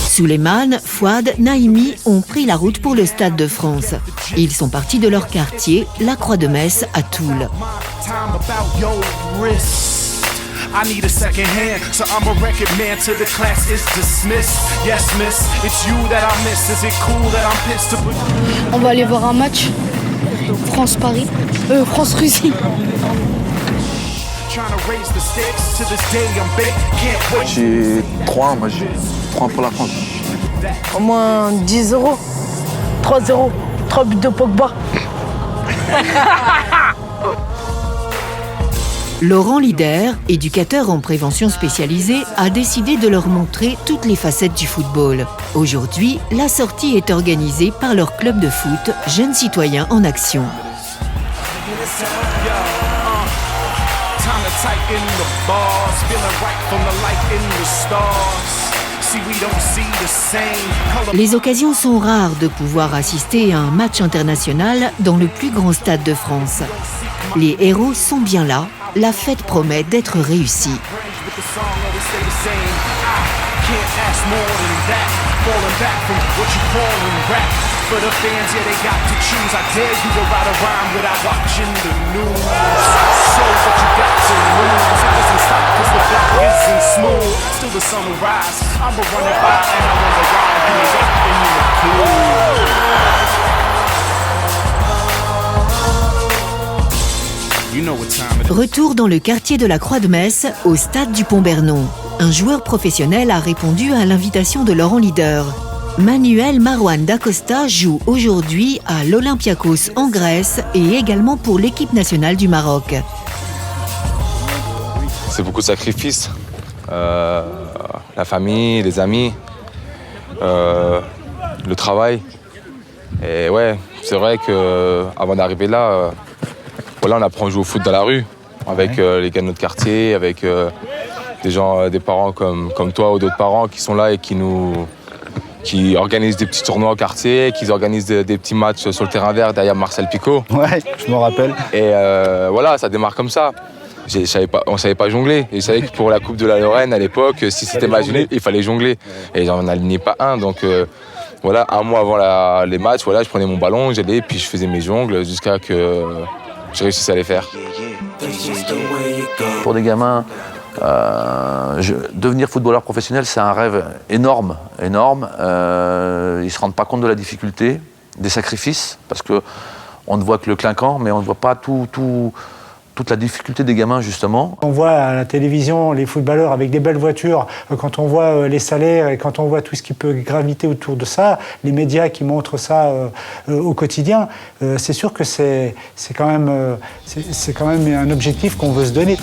Souleymane, Fouad, Naïmi ont pris la route pour le Stade de France. Ils sont partis de leur quartier, la Croix-de-Metz, à Toul. I need a second hand, so I'm a record man till the class is dismissed. Yes, miss, it's you that I miss. Is it cool that I'm pissed to put... On va aller voir un match. France-Paris. France-Russie. J'ai 3-1, moi j'ai 3-1 pour la France. Au moins 10 €. 3-0. 3 buts de Pogba. Laurent Lider, éducateur en prévention spécialisée, a décidé de leur montrer toutes les facettes du football. Aujourd'hui, la sortie est organisée par leur club de foot Jeunes Citoyens en Action. Les occasions sont rares de pouvoir assister à un match international dans le plus grand stade de France. Les héros sont bien là. La fête promet d'être réussie. Retour dans le quartier de la Croix-de-Metz, au stade du Pont-Bernon. Un joueur professionnel a répondu à l'invitation de Laurent Lider. Manuel Marouane d'Acosta joue aujourd'hui à l'Olympiakos en Grèce et également pour l'équipe nationale du Maroc. C'est beaucoup de sacrifices. La famille, les amis, le travail. Et ouais, c'est vrai qu'avant d'arriver là, voilà, on apprend à jouer au foot dans la rue, avec les gars de notre quartier, avec des gens, des parents comme toi ou d'autres parents qui sont là et qui organisent des petits tournois au quartier, qui organisent des petits matchs sur le terrain vert derrière Marcel Picot. Ouais, je me rappelle. Et voilà, ça démarre comme ça. On ne savait pas jongler. Et je savais que pour la Coupe de la Lorraine, à l'époque, si c'était match nul, il fallait jongler. Et j'en alignais pas un. Donc voilà, un mois avant les matchs, voilà, je prenais mon ballon, j'allais, puis je faisais mes jongles jusqu'à que je réussissais à les faire. Pour des gamins, devenir footballeur professionnel, c'est un rêve énorme. Ils ne se rendent pas compte de la difficulté, des sacrifices, parce qu'on ne voit que le clinquant, mais on ne voit pas toute la difficulté des gamins, justement. On voit à la télévision les footballeurs avec des belles voitures, quand on voit les salaires et quand on voit tout ce qui peut graviter autour de ça, les médias qui montrent ça au quotidien, c'est sûr que c'est quand même un objectif qu'on veut se donner.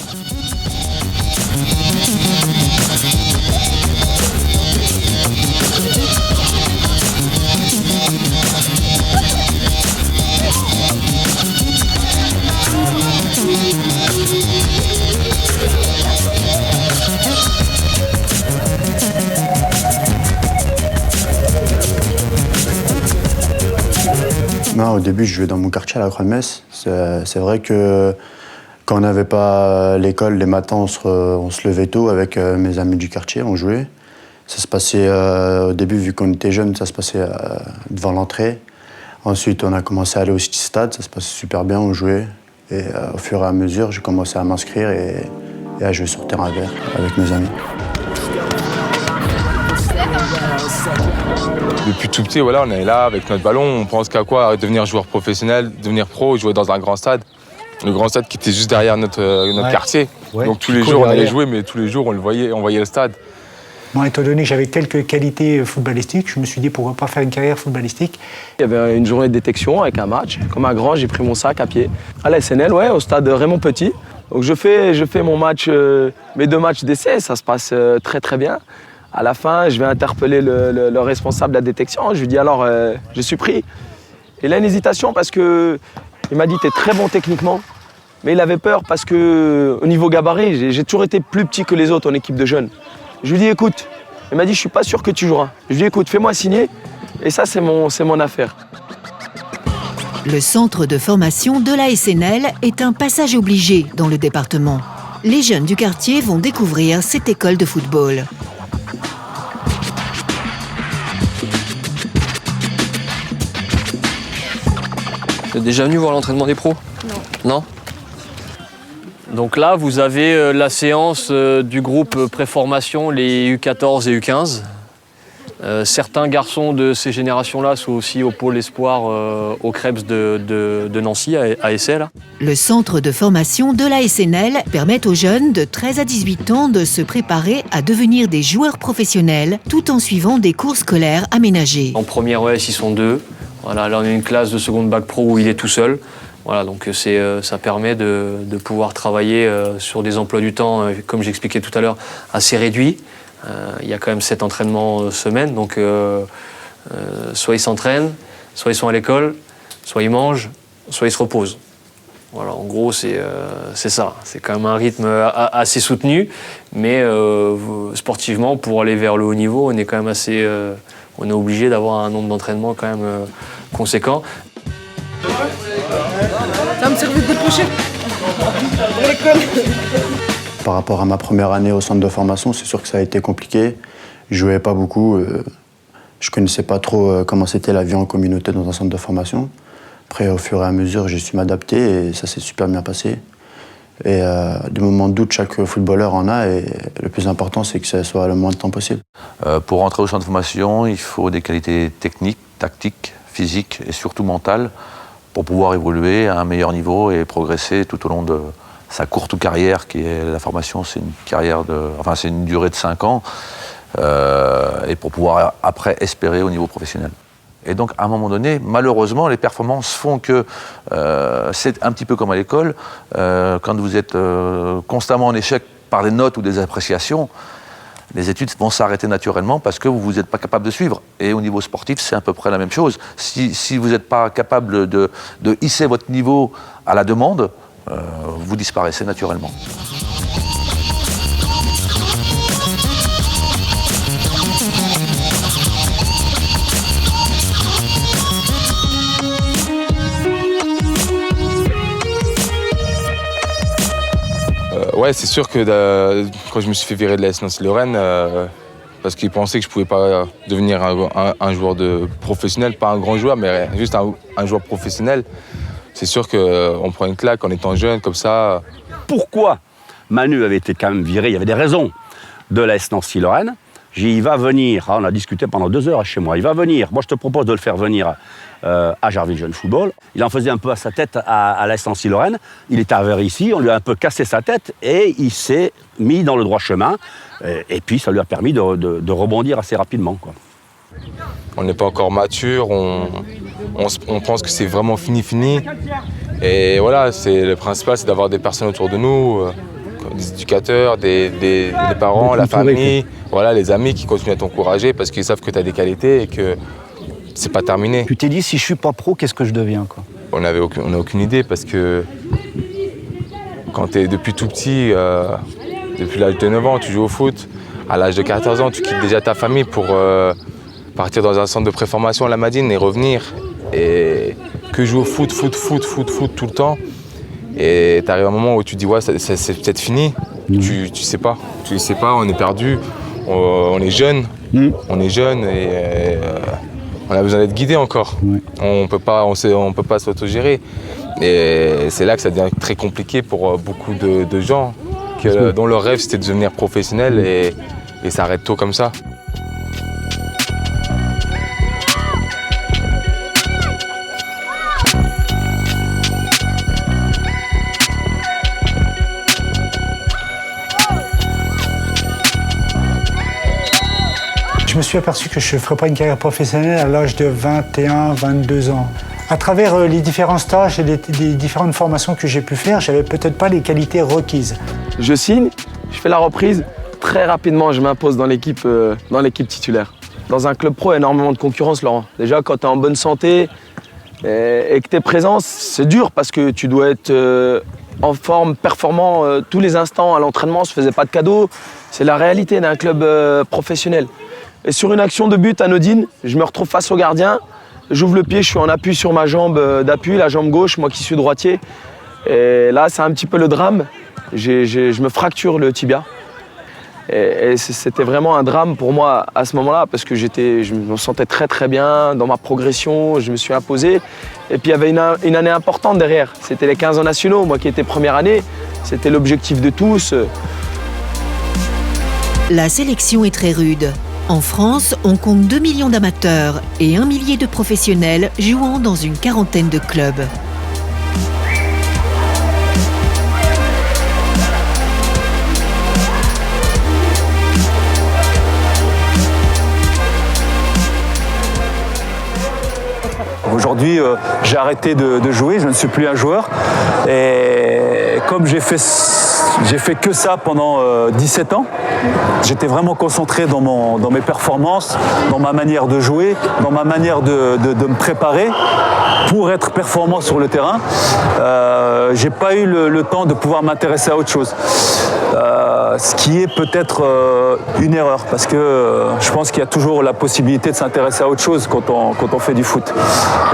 Non, au début, je jouais dans mon quartier à la Croix-de-Metz. C'est vrai que quand on n'avait pas l'école, les matins, on se levait tôt avec mes amis du quartier, on jouait. Ça se passait, au début, vu qu'on était jeunes, ça se passait devant l'entrée. Ensuite, on a commencé à aller au City Stade, ça se passait super bien, on jouait. Et au fur et à mesure, j'ai commencé à m'inscrire et à jouer sur terrain vert avec mes amis. Depuis tout petit, voilà, on est là avec notre ballon, on pense qu'à quoi? Devenir joueur professionnel, devenir pro, jouer dans un grand stade. Le grand stade qui était juste derrière notre quartier. Ouais. Donc tous les jours, on allait jouer, mais tous les jours, on voyait le stade. Bon, étant donné que j'avais quelques qualités footballistiques, je me suis dit pourquoi pas faire une carrière footballistique. Il y avait une journée de détection avec un match. Comme un grand, j'ai pris mon sac à pied. À la SNL, ouais, au stade Raymond Petit. Donc je fais mon match, mes 2 matchs d'essai, ça se passe très très bien. À la fin, je vais interpeller le responsable de la détection. Je lui dis alors, je suis pris. Et là, une hésitation parce qu'il m'a dit, t'es très bon techniquement. Mais il avait peur parce qu'au niveau gabarit, j'ai toujours été plus petit que les autres en équipe de jeunes. Je lui dis, écoute, il m'a dit, je suis pas sûr que tu joueras. Je lui dis, écoute, fais-moi signer. Et ça, c'est mon affaire. Le centre de formation de la SNL est un passage obligé dans le département. les jeunes du quartier vont découvrir cette école de football. Vous êtes déjà venu voir l'entraînement des pros? Non. Donc là, vous avez la séance du groupe préformation, les U14 et U15. Certains garçons de ces générations-là sont aussi au pôle espoir au Krebs de Nancy, à Essel. Le centre de formation de la SNL permet aux jeunes de 13 à 18 ans de se préparer à devenir des joueurs professionnels tout en suivant des cours scolaires aménagés. En première OS, ils sont 2. Voilà, là, on a une classe de seconde bac pro où il est tout seul. Voilà, donc ça permet de pouvoir travailler sur des emplois du temps, comme j'expliquais tout à l'heure, assez réduits. Il y a quand même 7 entraînements semaine, donc soit ils s'entraînent, soit ils sont à l'école, soit ils mangent, soit ils se reposent. Voilà, en gros, c'est ça. C'est quand même un rythme assez soutenu, mais sportivement, pour aller vers le haut niveau, on est quand même assez... on est obligé d'avoir un nombre d'entraînements quand même conséquent. Ça me servait de dépocher. Pour l'école. Par rapport à ma première année au centre de formation, c'est sûr que ça a été compliqué. Je jouais pas beaucoup. Je connaissais pas trop comment c'était la vie en communauté dans un centre de formation. Après, au fur et à mesure, j'ai su m'adapter et ça s'est super bien passé. Et des moments de doute, chaque footballeur en a et le plus important, c'est que ça soit le moins de temps possible. Pour rentrer au centre de formation, il faut des qualités techniques, tactiques, physiques et surtout mentales pour pouvoir évoluer à un meilleur niveau et progresser tout au long de sa courte carrière, qui est la formation, c'est une carrière c'est une durée de 5 ans, et pour pouvoir après espérer au niveau professionnel. Et donc, à un moment donné, malheureusement, les performances font que c'est un petit peu comme à l'école, quand vous êtes constamment en échec par des notes ou des appréciations, les études vont s'arrêter naturellement parce que vous n'êtes pas capable de suivre. Et au niveau sportif, c'est à peu près la même chose. Si vous n'êtes pas capable de hisser votre niveau à la demande, vous disparaissez naturellement. Ouais, c'est sûr que quand je me suis fait virer de l'AS Nancy-Lorraine, parce qu'ils pensaient que je ne pouvais pas devenir un joueur professionnel, pas un grand joueur, mais juste un joueur professionnel, c'est sûr qu'on prend une claque en étant jeune comme ça. Pourquoi Manu avait été quand même viré? Il y avait des raisons de l'AS Nancy-Lorraine. J'ai dit, il va venir, on a discuté pendant 2 heures chez moi, il va venir, moi je te propose de le faire venir à Jarville Jeune Football. Il en faisait un peu à sa tête à l'AS Nancy-Lorraine. Il est arrivé ici, on lui a un peu cassé sa tête et il s'est mis dans le droit chemin. Et puis ça lui a permis de rebondir assez rapidement, quoi. On n'est pas encore mature, on pense que c'est vraiment fini. Et voilà, le principal, c'est d'avoir des personnes autour de nous, des éducateurs, des parents, la famille, voilà, les amis qui continuent à t'encourager parce qu'ils savent que tu as des qualités et que c'est pas terminé. Tu t'es dit, si je suis pas pro, qu'est-ce que je deviens, quoi? On n'a aucune idée parce que quand tu es depuis tout petit, depuis l'âge de 9 ans, tu joues au foot. À l'âge de 14 ans, tu quittes déjà ta famille pour partir dans un centre de préformation à la Madine et revenir. Et que jouer au foot tout le temps. Et tu arrives à un moment où tu te dis, ouais, c'est peut-être fini. Tu sais pas, on est perdu. On est jeune, et on a besoin d'être guidé encore. On peut pas s'autogérer. Et c'est là que ça devient très compliqué pour beaucoup de gens dont leur rêve c'était de devenir professionnel et ça arrête tôt comme ça. Je me suis aperçu que je ne ferais pas une carrière professionnelle à l'âge de 21, 22 ans. À travers les différents stages et les différentes formations que j'ai pu faire, je n'avais peut-être pas les qualités requises. Je signe, je fais la reprise. Très rapidement, je m'impose dans l'équipe titulaire. Dans un club pro, il y a énormément de concurrence, Laurent. Déjà, quand tu es en bonne santé et que tu es présent, c'est dur parce que tu dois être en forme, performant tous les instants à l'entraînement. On ne se faisait pas de cadeaux. C'est la réalité d'un club professionnel. Et sur une action de but anodine, je me retrouve face au gardien. J'ouvre le pied, je suis en appui sur ma jambe d'appui, la jambe gauche, moi qui suis droitier. Et là, c'est un petit peu le drame. je me fracture le tibia. Et c'était vraiment un drame pour moi à ce moment-là parce que je me sentais très très bien dans ma progression, je me suis imposé. Et puis il y avait une année importante derrière. C'était les 15 ans nationaux, moi qui étais première année. C'était l'objectif de tous. La sélection est très rude. En France, on compte 2 millions d'amateurs et 1 millier de professionnels jouant dans une quarantaine de clubs. Aujourd'hui, j'ai arrêté de jouer, je ne suis plus un joueur. Et comme j'ai fait que ça pendant 17 ans, j'étais vraiment concentré dans mes performances, dans ma manière de jouer, dans ma manière de me préparer pour être performant sur le terrain. J'ai pas eu le temps de pouvoir m'intéresser à autre chose. Ce qui est peut-être une erreur, parce que je pense qu'il y a toujours la possibilité de s'intéresser à autre chose quand on fait du foot.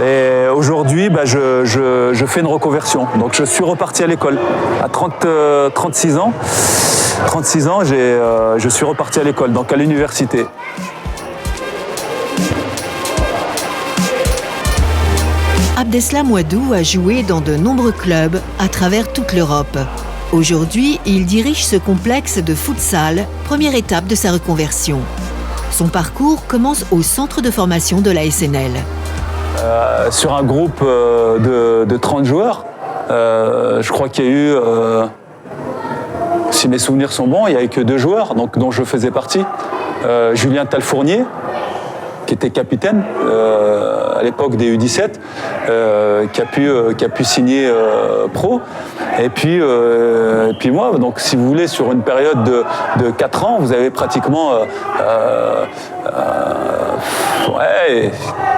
Et aujourd'hui, je fais une reconversion. Donc je suis reparti à l'école. À 36 ans, je suis reparti à l'école, donc à l'université. Abdeslam Ouadou a joué dans de nombreux clubs à travers toute l'Europe. Aujourd'hui, il dirige ce complexe de futsal, première étape de sa reconversion. Son parcours commence au centre de formation de la SNL. Sur un groupe de 30 joueurs, je crois qu'il y a eu, si mes souvenirs sont bons, il n'y avait que 2 joueurs dont je faisais partie. Julien Talfournier, qui était capitaine à l'époque des U17, qui a pu signer pro. Et puis moi, donc si vous voulez, sur une période de 4 ans, vous avez pratiquement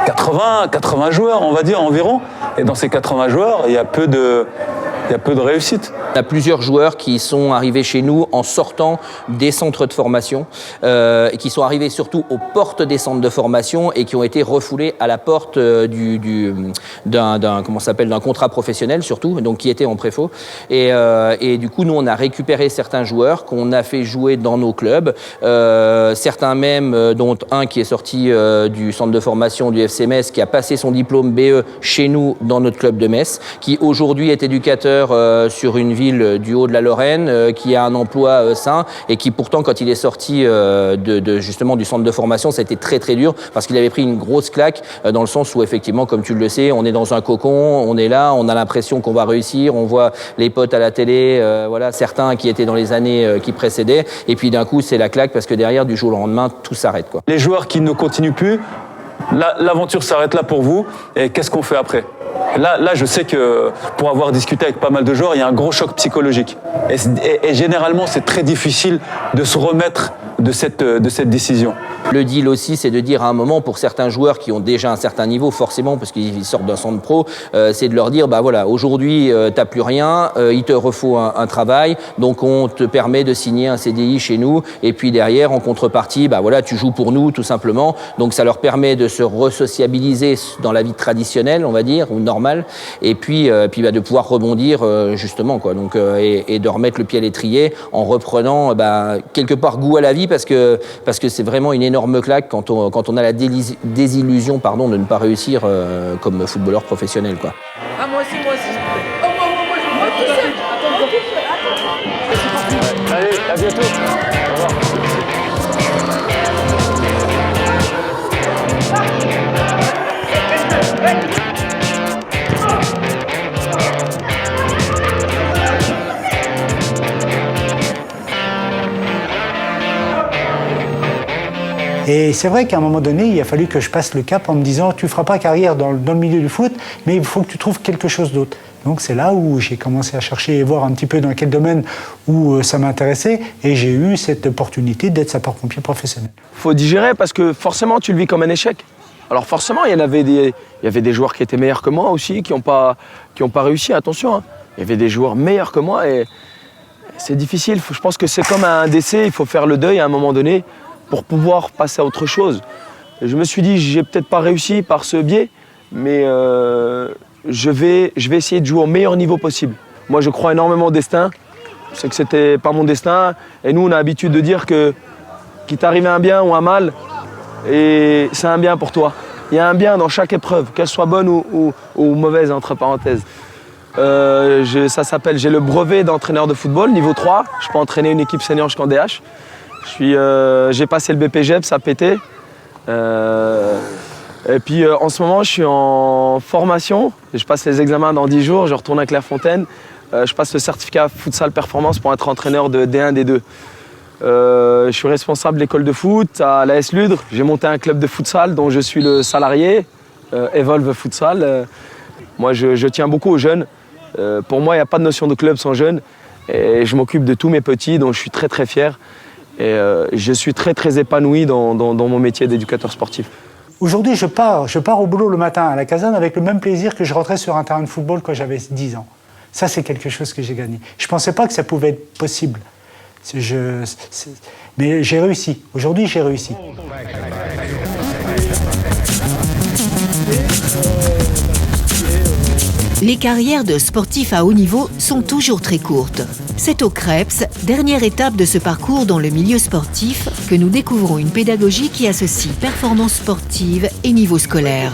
80 joueurs, on va dire, environ. Et dans ces 80 joueurs, il y a peu de réussite. On a plusieurs joueurs qui sont arrivés chez nous en sortant des centres de formation et qui sont arrivés surtout aux portes des centres de formation et qui ont été refoulés à la porte d'un contrat professionnel surtout, donc qui était en préfaux. Et du coup, nous, on a récupéré certains joueurs qu'on a fait jouer dans nos clubs, certains même, dont un qui est sorti du centre de formation du FC Metz, qui a passé son diplôme BE chez nous dans notre club de Metz, qui aujourd'hui est éducateur sur une ville du haut de la Lorraine, qui a un emploi sain et qui pourtant, quand il est sorti justement du centre de formation, ça a été très très dur parce qu'il avait pris une grosse claque dans le sens où effectivement, comme tu le sais, on est dans un cocon, on est là, on a l'impression qu'on va réussir, on voit les potes à la télé, voilà, certains qui étaient dans les années qui précédaient, et puis d'un coup c'est la claque parce que derrière, du jour au lendemain, tout s'arrête, quoi. Les joueurs qui ne continuent plus, l'aventure s'arrête là pour vous, et qu'est-ce qu'on fait après ? Là, je sais que pour avoir discuté avec pas mal de joueurs, il y a un gros choc psychologique. Et généralement, c'est très difficile de se remettre de cette décision. Le deal aussi, c'est de dire à un moment, pour certains joueurs qui ont déjà un certain niveau, forcément, parce qu'ils sortent d'un centre pro, c'est de leur dire, bah voilà, aujourd'hui, t'as plus rien, il te refaut un travail, donc on te permet de signer un CDI chez nous, et puis derrière, en contrepartie, bah voilà, tu joues pour nous, tout simplement. Donc ça leur permet de se resociabiliser dans la vie traditionnelle, on va dire, ou normale, et puis de pouvoir rebondir justement, quoi. Donc et de remettre le pied à l'étrier en reprenant quelque part goût à la vie, parce que c'est vraiment une énorme claque quand on a la désillusion de ne pas réussir comme footballeur professionnel, quoi. Ah, moi aussi. Oh, moi, je Allez, à bientôt. Au revoir. Et c'est vrai qu'à un moment donné, il a fallu que je passe le cap en me disant, tu ne feras pas carrière dans le milieu du foot, mais il faut que tu trouves quelque chose d'autre. Donc c'est là où j'ai commencé à chercher et voir un petit peu dans quel domaine où ça m'intéressait, et j'ai eu cette opportunité d'être sapeur-pompier professionnel. Il faut digérer parce que forcément tu le vis comme un échec. Alors forcément, il y avait des joueurs qui étaient meilleurs que moi aussi, qui n'ont pas réussi, attention. Hein. Il y avait des joueurs meilleurs que moi et c'est difficile. Je pense que c'est comme un décès, il faut faire le deuil à un moment donné pour pouvoir passer à autre chose. Et je me suis dit, j'ai peut-être pas réussi par ce biais, mais je vais essayer de jouer au meilleur niveau possible. Moi, je crois énormément au destin c'est que c'était pas mon destin. Et nous, on a l'habitude de dire que qu'il t'arrive un bien ou un mal, et c'est un bien pour toi. Il y a un bien dans chaque épreuve, qu'elle soit bonne ou mauvaise, entre parenthèses. Ça s'appelle, j'ai le brevet d'entraîneur de football, niveau 3. Je peux entraîner une équipe senior jusqu'en DH. J'ai passé le BPGEPS à PT. Et puis en ce moment, je suis en formation. Je passe les examens dans 10 jours. Je retourne à Clairefontaine. Je passe le certificat futsal performance pour être entraîneur de D1, D2. Je suis responsable de l'école de foot à l'AS Ludre. J'ai monté un club de futsal dont je suis le salarié, Evolve Futsal. Moi, je tiens beaucoup aux jeunes. Pour moi, il n'y a pas de notion de club sans jeunes. Et je m'occupe de tous mes petits, dont je suis très très fier. Et je suis très très épanoui dans mon métier d'éducateur sportif. Aujourd'hui, je pars au boulot le matin à la caserne avec le même plaisir que je rentrais sur un terrain de football quand j'avais 10 ans. Ça, c'est quelque chose que j'ai gagné. Je ne pensais pas que ça pouvait être possible. Mais j'ai réussi. Aujourd'hui, j'ai réussi. Les carrières de sportifs à haut niveau sont toujours très courtes. C'est au CREPS, dernière étape de ce parcours dans le milieu sportif, que nous découvrons une pédagogie qui associe performance sportive et niveau scolaire.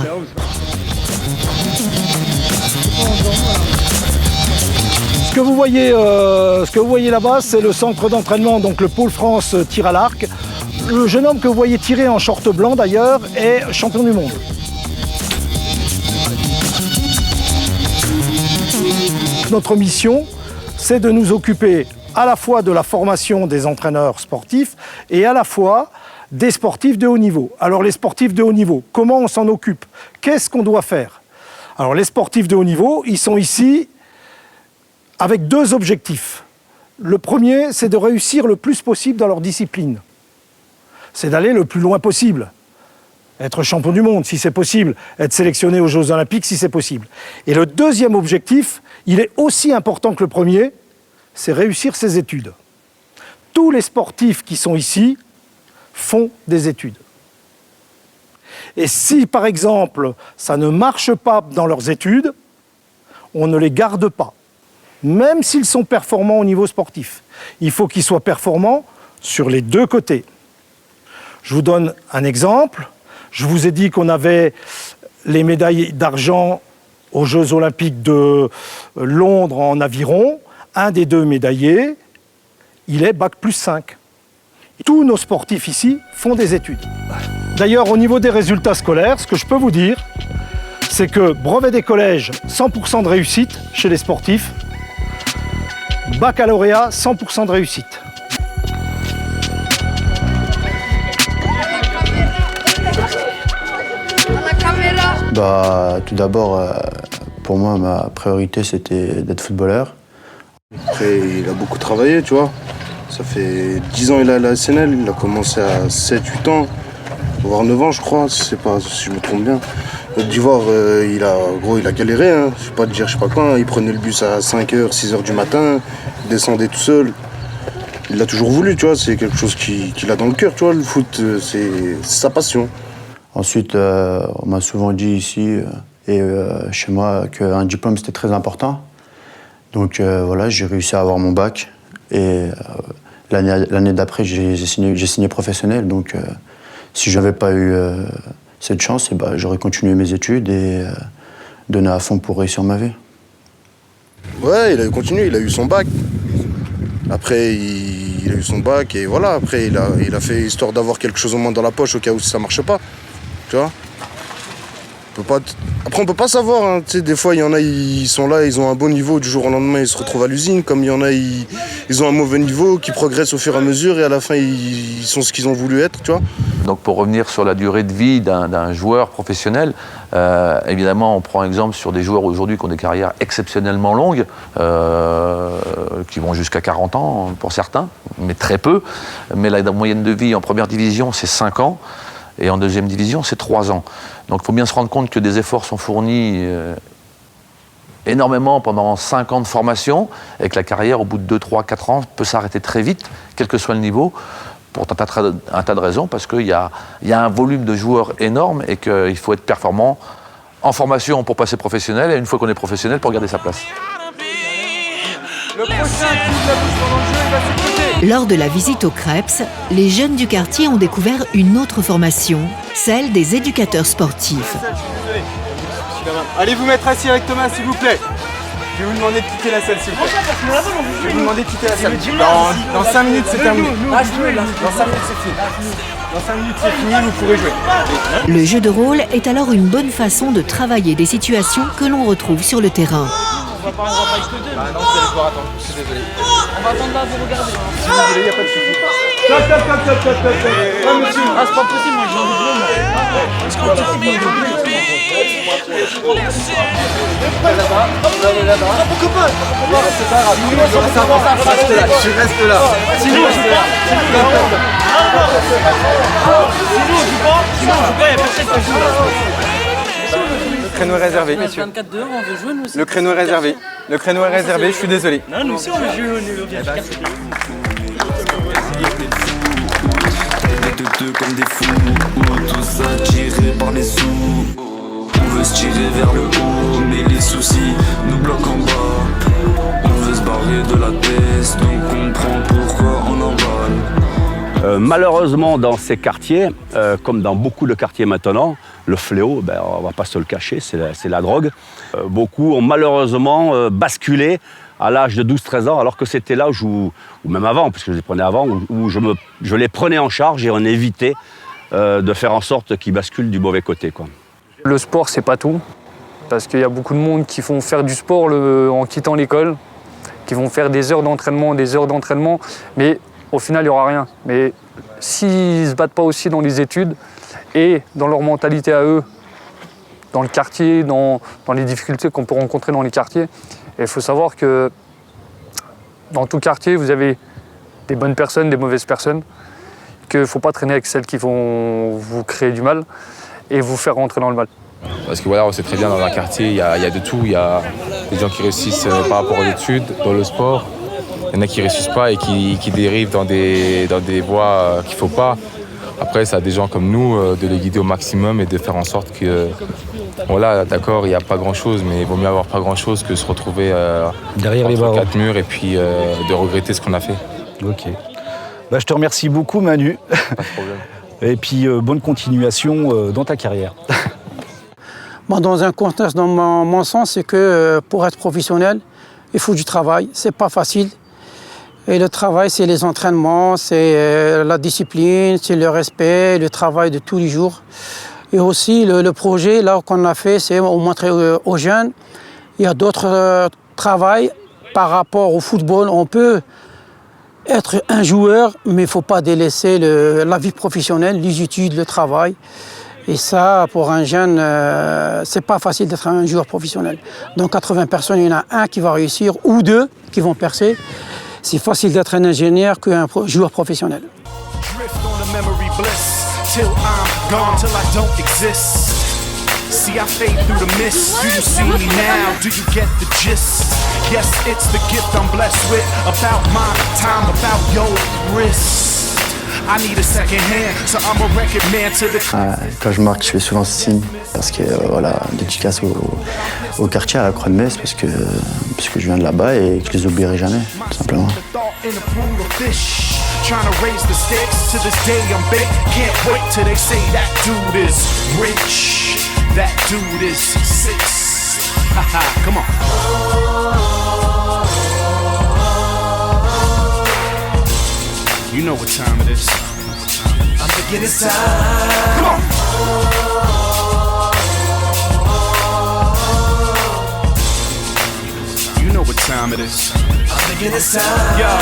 Ce que vous voyez là-bas, c'est le centre d'entraînement, donc le Pôle France tir à l'arc. Le jeune homme que vous voyez tirer en short blanc d'ailleurs est champion du monde. Notre mission, c'est de nous occuper à la fois de la formation des entraîneurs sportifs et à la fois des sportifs de haut niveau. Alors les sportifs de haut niveau, comment on s'en occupe? Qu'est-ce qu'on doit faire? Alors les sportifs de haut niveau, ils sont ici avec deux objectifs. Le premier, c'est de réussir le plus possible dans leur discipline. C'est d'aller le plus loin possible. Être champion du monde, si c'est possible. Être sélectionné aux Jeux Olympiques, si c'est possible. Et le deuxième objectif, il est aussi important que le premier, c'est réussir ses études. Tous les sportifs qui sont ici font des études. Et si, par exemple, ça ne marche pas dans leurs études, on ne les garde pas. Même s'ils sont performants au niveau sportif. Il faut qu'ils soient performants sur les deux côtés. Je vous donne un exemple. Je vous ai dit qu'on avait les médailles d'argent aux Jeux Olympiques de Londres en aviron. Un des deux médaillés, il est Bac plus 5. Tous nos sportifs ici font des études. D'ailleurs, au niveau des résultats scolaires, ce que je peux vous dire, c'est que brevet des collèges, 100% de réussite chez les sportifs. Baccalauréat, 100% de réussite. Tout d'abord, pour moi, ma priorité, c'était d'être footballeur. Après, il a beaucoup travaillé, tu vois. Ça fait 10 ans qu'il est à la SNL. Il a commencé à 7-8 ans, voire 9 ans, je crois, si je me trompe bien. Côte d'Ivoire, il a galéré, hein. Je ne vais pas te dire, je sais pas quoi. Hein. Il prenait le bus à 5h, 6h du matin, il descendait tout seul. Il l'a toujours voulu, tu vois. C'est quelque chose qu'il a dans le cœur, tu vois. Le foot, c'est sa passion. Ensuite, on m'a souvent dit ici et chez moi qu'un diplôme, c'était très important. Donc voilà, j'ai réussi à avoir mon bac. Et l'année d'après, j'ai signé professionnel. Donc si je n'avais pas eu cette chance, j'aurais continué mes études et donné à fond pour réussir ma vie. Ouais, il a continué, il a eu son bac. Après, il a eu son bac et voilà. Après, il a fait histoire d'avoir quelque chose au moins dans la poche au cas où ça ne marche pas. Tu vois, après, on peut pas savoir. Hein. Tu sais, des fois, il y en a, ils sont là, ils ont un bon niveau. Du jour au lendemain, ils se retrouvent à l'usine. Comme il y en a, ils ont un mauvais niveau, qui progressent au fur et à mesure. Et à la fin, ils sont ce qu'ils ont voulu être. Tu vois. Donc, pour revenir sur la durée de vie d'un joueur professionnel, évidemment, on prend exemple sur des joueurs aujourd'hui qui ont des carrières exceptionnellement longues, qui vont jusqu'à 40 ans pour certains, mais très peu. Mais la moyenne de vie en première division, c'est 5 ans. Et en deuxième division, c'est 3 ans. Donc il faut bien se rendre compte que des efforts sont fournis énormément pendant 5 ans de formation, et que la carrière, au bout de 2, 3, 4 ans, peut s'arrêter très vite, quel que soit le niveau, pour un tas de raisons, parce qu'il y a un volume de joueurs énorme et qu'il faut être performant en formation pour passer professionnel, et une fois qu'on est professionnel, pour garder sa place. Le prochain qui ouvre la bouche pendant le jeu, il va s'écouter. Lors de la visite au Krebs, les jeunes du quartier ont découvert une autre formation, celle des éducateurs sportifs. Allez vous mettre assis avec Thomas, s'il vous plaît. Je vais vous demander de quitter la salle, s'il vous plaît. Je vais vous demander de quitter la salle. Dans 5 minutes, c'est terminé. Dans 5 minutes, c'est fini. Dans 5 minutes, c'est fini, vous pourrez jouer. Le jeu de rôle est alors une bonne façon de travailler des situations que l'on retrouve sur le terrain. On va pas exploser. Ah non, vous allez devoir attendre, je suis désolé. On va attendre là, vous regardez. Si vous voulez, il n'y a pas de souci. Stop. Ouais, monsieur. Ah, c'est pas possible, moi j'ai envie de jouer. Là-bas. Mon copain. C'est pas grave. Tu restes là. Sinon, on joue pas. Sinon, on joue pas, il n'y a personne qui joue. Le créneau est réservé, messieurs. 24-2, on veut jouer, nous aussi. Le créneau est réservé. Le créneau est réservé, je suis désolé. Non, nous aussi, on veut jouer, on est au village. Comme des fous, tous attirés par les sous. On veut se tirer vers le haut, mais les soucis nous bloquent en bas. On veut se barrer de la tête, on comprend pourquoi on emballe. Malheureusement, dans ces quartiers, comme dans beaucoup de quartiers maintenant, le fléau, on ne va pas se le cacher, c'est la drogue. Beaucoup ont malheureusement basculé à l'âge de 12-13 ans, alors que c'était l'âge où, ou même avant, puisque je les prenais avant, où je les prenais en charge et on évitait de faire en sorte qu'ils basculent du mauvais côté, quoi. Le sport, c'est pas tout, parce qu'il y a beaucoup de monde qui font faire du sport en quittant l'école, qui vont faire des heures d'entraînement, mais au final, il n'y aura rien. Mais s'ils ne se battent pas aussi dans les études et dans leur mentalité à eux, dans le quartier, dans les difficultés qu'on peut rencontrer dans les quartiers, il faut savoir que dans tout quartier, vous avez des bonnes personnes, des mauvaises personnes, qu'il ne faut pas traîner avec celles qui vont vous créer du mal et vous faire rentrer dans le mal. Parce que voilà, on sait très bien, dans un quartier, il y a de tout. Il y a des gens qui réussissent par rapport aux études, dans le sport. Il y en a qui ne réussissent pas et qui dérivent dans des voies qu'il ne faut pas. Après, c'est à des gens comme nous de les guider au maximum et de faire en sorte que, voilà, d'accord, il n'y a pas grand-chose, mais il vaut mieux avoir pas grand-chose que se retrouver derrière les quatre murs et puis de regretter ce qu'on a fait. Ok. Je te remercie beaucoup, Manu. Pas de problème. Et puis, bonne continuation dans ta carrière. Dans un contexte, dans mon sens, c'est que pour être professionnel, il faut du travail. C'est pas facile. Et le travail, c'est les entraînements, c'est la discipline, c'est le respect, le travail de tous les jours. Et aussi, le projet là qu'on a fait, c'est montrer aux jeunes, il y a d'autres travails par rapport au football. On peut être un joueur, mais il ne faut pas délaisser la vie professionnelle, les études, le travail. Et ça, pour un jeune, c'est pas facile d'être un joueur professionnel. Dans 80 personnes, il y en a un qui va réussir ou deux qui vont percer. C'est facile d'être un ingénieur qu'un joueur professionnel. Quand je marque, je fais souvent ce signe parce que voilà, dédicace au quartier, à la Croix-de-Metz, parce que je viens de là-bas et que je les oublierai jamais, tout simplement. You know what time it is. I'm thinking it's time. Come on. You know what time it is. I'm thinking it's time. Yeah,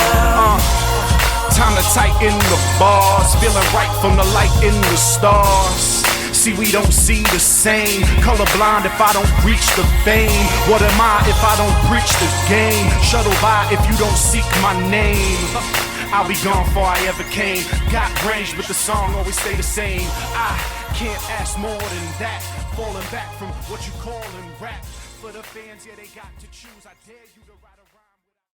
time to tighten the bars. Feeling right from the light in the stars. See, we don't see the same. Colorblind if I don't reach the fame. What am I if I don't preach the game? Shuttle by if you don't seek my name. I'll be gone before I ever came. Got range, but the song always stay the same. I can't ask more than that. Falling back from what you call in rap. For the fans, yeah, they got to choose. I dare you to ride.